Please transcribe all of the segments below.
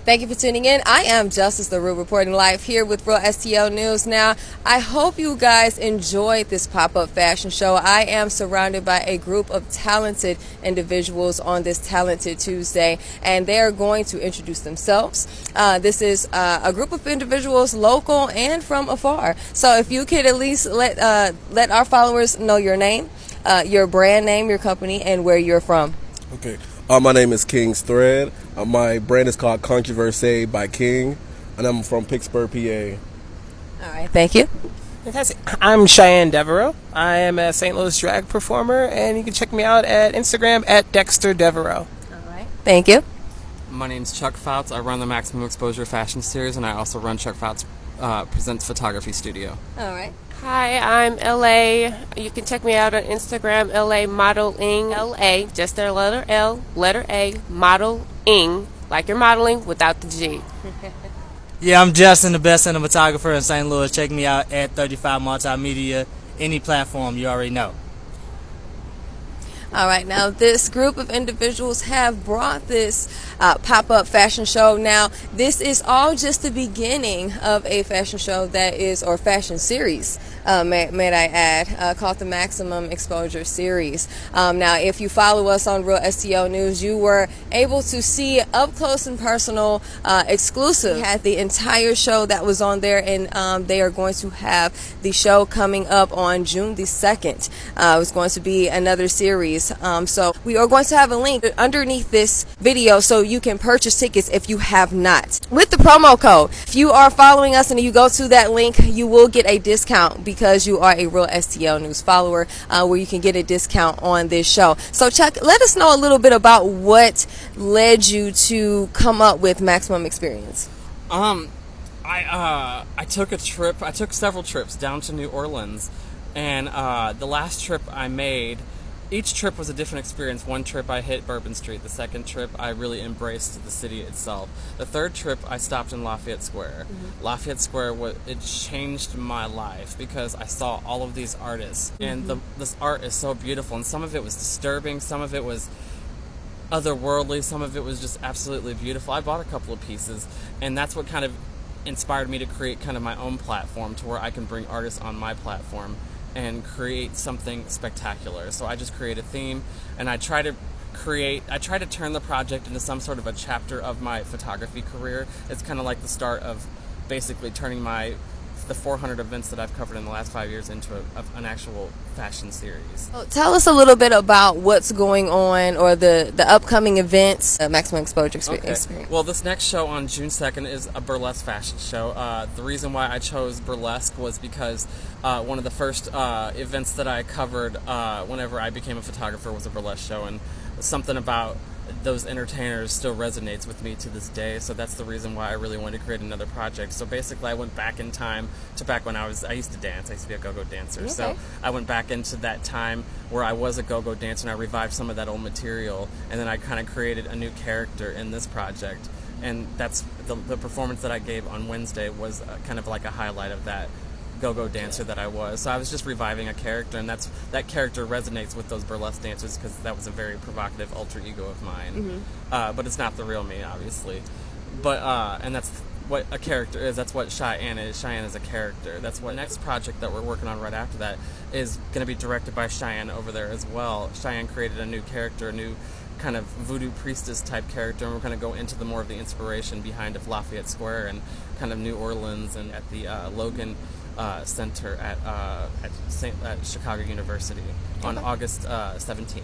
Thank you for tuning in. I am Justice LaRue reporting live here with RNSTL News. Now, I hope you guys enjoyed this pop-up fashion show. I am surrounded by a group of talented individuals on this Talented Tuesday, and they are going to introduce themselves. This is a group of individuals local and from afar. So if you could at least let our followers know your name, your brand name, your company, and where you're from. Okay. My name is King's Thread. My brand is called Controversy by King, and I'm from Pittsburgh, PA. All right, thank you. Fantastic. I'm Cheyenne Devereaux. I am a St. Louis drag performer, and you can check me out at Instagram at Dexter Devereaux. All right, thank you. My name's Chuck Pfoutz. I run the Maximum Exposure Fashion Series, and I also run Chuck Pfoutz Presents Photography Studio. All right. Hi, I'm LA. You can check me out on Instagram, LA Modeling. LA, just their letter L, letter A, modeling, like you're modeling without the G. Yeah, I'm Justin, the best cinematographer in St. Louis. Check me out at 35 Multimedia, any platform you already know. All right, now this group of individuals have brought this pop-up fashion show. Now, this is all just the beginning of a fashion show that is, or fashion series, may I add, called the Maximum Exposure Series. Now, if you follow us on Real STL News, you were able to see up close and personal, exclusive. We had the entire show that was on there, and they are going to have the show coming up on June the 2nd. It's going to be another series. So we are going to have a link underneath this video so you can purchase tickets if you have not. With the promo code, if you are following us and you go to that link, you will get a discount because you are a Real STL News follower, where you can get a discount on this show. So Chuck, let us know a little bit about what led you to come up with Maximum Experience. I took several trips down to New Orleans, and the last trip I made, each trip was a different experience. One trip I hit Bourbon Street. The second trip I really embraced the city itself. The third trip I stopped in Lafayette Square. Mm-hmm. Lafayette Square, it changed my life because I saw all of these artists, and this art is so beautiful, and some of it was disturbing, some of it was otherworldly, some of it was just absolutely beautiful. I bought a couple of pieces, and that's what kind of inspired me to create kind of my own platform to where I can bring artists on my platform and create something spectacular. So I just create a theme, and I try to turn the project into some sort of a chapter of my photography career. It's kind of like the start of basically turning the 400 events that I've covered in the last 5 years into an actual fashion series. Well, tell us a little bit about what's going on, or the upcoming events, Maximum Exposure Experience. Well, this next show on June 2nd is a burlesque fashion show. The reason why I chose burlesque was because one of the first events that I covered whenever I became a photographer was a burlesque show, and something about those entertainers still resonates with me to this day, so that's the reason why I really wanted to create another project. So basically I went back in time to back when I used to dance. I used to be a go-go dancer. Okay. So I went back into that time where I was a go-go dancer, and I revived some of that old material, and then I kind of created a new character in this project, and that's the performance that I gave on Wednesday was kind of like a highlight of that go-go dancer that I was. So I was just reviving a character, and that character resonates with those burlesque dancers because that was a very provocative alter ego of mine. Mm-hmm. But it's not the real me, obviously. But and that's what a character is. That's what Cheyenne is. Cheyenne is a character. That's what next project that we're working on right after that is going to be directed by Cheyenne over there as well. Cheyenne created a new character, a new kind of voodoo priestess type character, and we're going to go into more of the inspiration behind of Lafayette Square and kind of New Orleans and at the Logan Center at Chicago University on August 17th.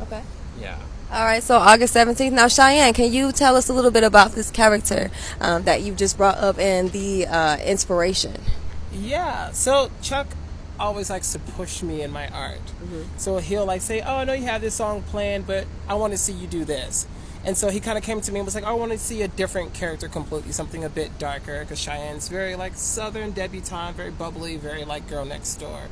Okay. Yeah. All right, so August 17th. Now, Cheyenne, can you tell us a little bit about this character that you just brought up and the inspiration? Yeah, so Chuck always likes to push me in my art. Mm-hmm. So he'll say, oh, I know you have this song planned, but I want to see you do this. And so he kind of came to me and was like, I want to see a different character completely, something a bit darker, because Cheyenne's very southern debutante, very bubbly, very girl next door.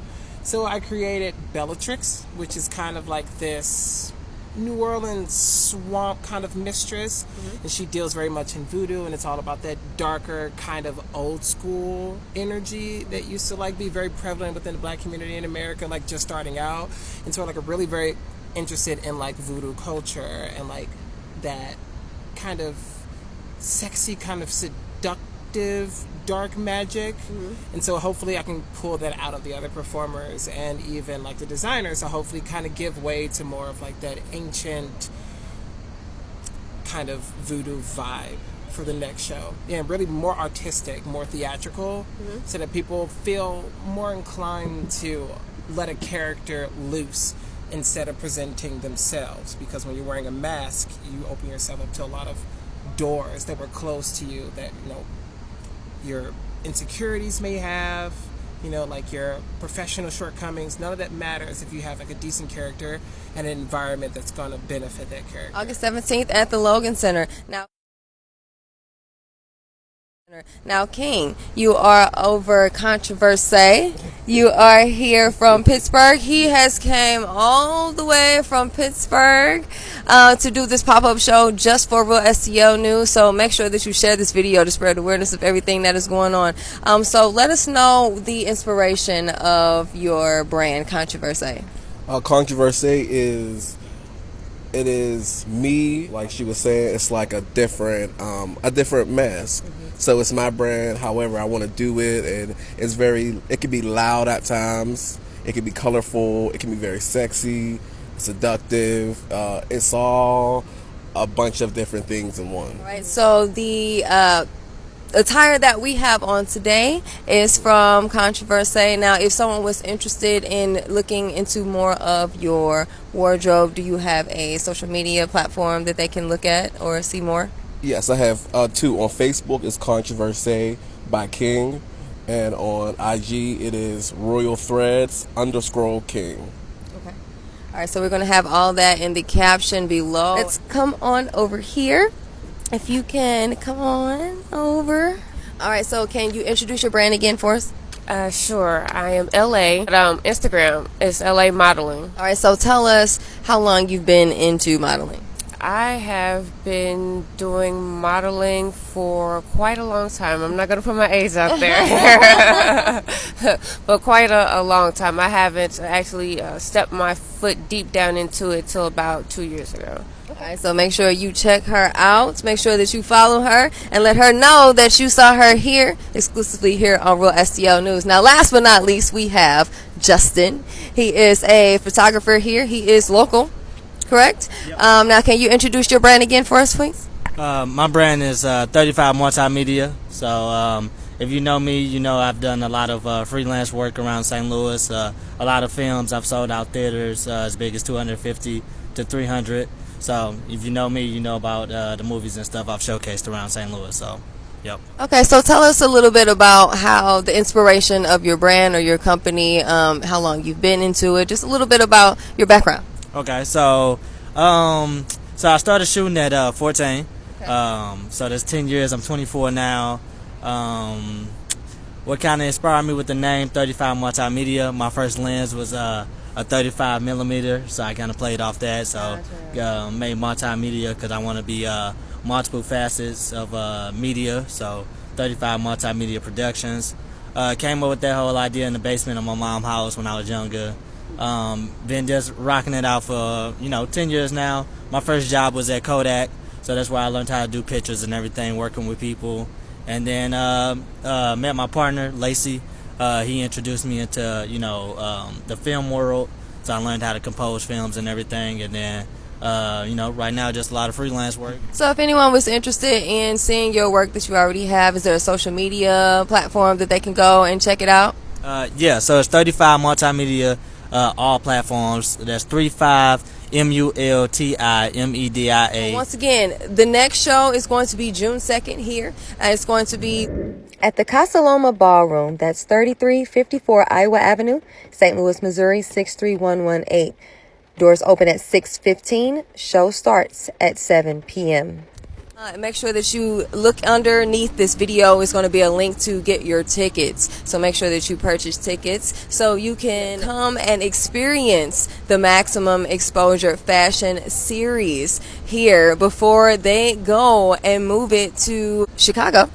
So I created Bellatrix, which is kind of like this New Orleans swamp kind of mistress, and she deals very much in voodoo, and it's all about that darker kind of old school energy that used to be very prevalent within the black community in America, just starting out. And so really very interested in voodoo culture and that kind of sexy, kind of seductive, dark magic. And so hopefully I can pull that out of the other performers and even like the designers. So hopefully kind of give way to more of like that ancient kind of voodoo vibe for the next show. Yeah, really more artistic, more theatrical, so that people feel more inclined to let a character loose instead of presenting themselves. Because when you're wearing a mask, you open yourself up to a lot of doors that were closed to you that, you know, your insecurities may have, you know, like your professional shortcomings. None of that matters if you have like a decent character and an environment that's going to benefit that character. August 17th at the Logan Center. Now, King, you are over Controversy. You are here from Pittsburgh. He has came all the way from Pittsburgh to do this pop-up show just for Real STL News. So make sure that you share this video to spread awareness of everything that is going on. So let us know the inspiration of your brand, Controversy. Controversy is me, like she was saying. It's like a different mask. So it's my brand, however I want to do it, and it can be loud at times, it can be colorful, it can be very sexy, seductive. It's all a bunch of different things in one. All right, so the attire that we have on today is from Controversy. Now, if someone was interested in looking into more of your wardrobe, do you have a social media platform that they can look at or see more? Yes, I have two. On Facebook, it's Controversy by King, and on IG, it is RoyalThreads_King. Okay. All right, so we're going to have all that in the caption below. Let's come on over here. If you can come on over. All right, so can you introduce your brand again for us? Sure. I am LA. Instagram is LA Modeling. All right, so tell us how long you've been into modeling. I have been doing modeling for quite a long time. I'm not going to put my age out there, but quite a long time. I haven't actually stepped my foot deep down into it till about 2 years ago. Okay, so make sure you check her out. Make sure that you follow her and let her know that you saw her here, exclusively here on Real STL News. Now, last but not least, we have Justin. He is a photographer here. He is local. Correct? Yep. Now, can you introduce your brand again for us, please? My brand is 35 Multimedia. So if you know me, you know I've done a lot of freelance work around St. Louis. A lot of films I've sold out theaters as big as 250 to 300. So if you know me, you know about the movies and stuff I've showcased around St. Louis. So, yep. Okay, so tell us a little bit about how the inspiration of your brand or your company, how long you've been into it, just a little bit about your background. Okay, so I started shooting at 14. Okay. So that's 10 years. I'm 24 now. What kind of inspired me with the name 35 Multimedia? My first lens was a 35 millimeter, so I kind of played off that. So made multimedia because I want to be multiple facets of media. So 35 Multimedia Productions. Came up with that whole idea in the basement of my mom's house when I was younger. Been just rocking it out for 10 years now. My first job was at Kodak, so that's where I learned how to do pictures and everything, working with people. And then met my partner Lacey. He introduced me into the film world, so I learned how to compose films and everything. And then right now just a lot of freelance work. So if anyone was interested in seeing your work that you already have, is there a social media platform that they can go and check it out? Yeah, so it's 35 Multimedia. All platforms. That's 35 MULTIMEDIA. Once again, the next show is going to be June 2nd here, and it's going to be at the Casa Loma Ballroom. That's 3354 Iowa Avenue, St. Louis, Missouri 63118. Doors open at 6:15. Show starts at 7 p.m. Make sure that you look underneath this video. It's going to be a link to get your tickets. So make sure that you purchase tickets so you can come and experience the Maximum Exposure Fashion Series here before they go and move it to Chicago,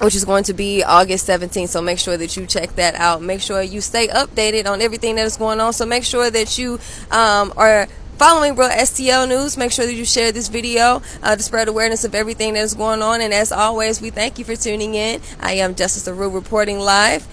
which is going to be August 17th. So make sure that you check that out. Make sure you stay updated on everything that is going on. So make sure that you are Following Real STL News, make sure that you share this video to spread awareness of everything that is going on. And as always, we thank you for tuning in. I am Justice LaRue reporting live.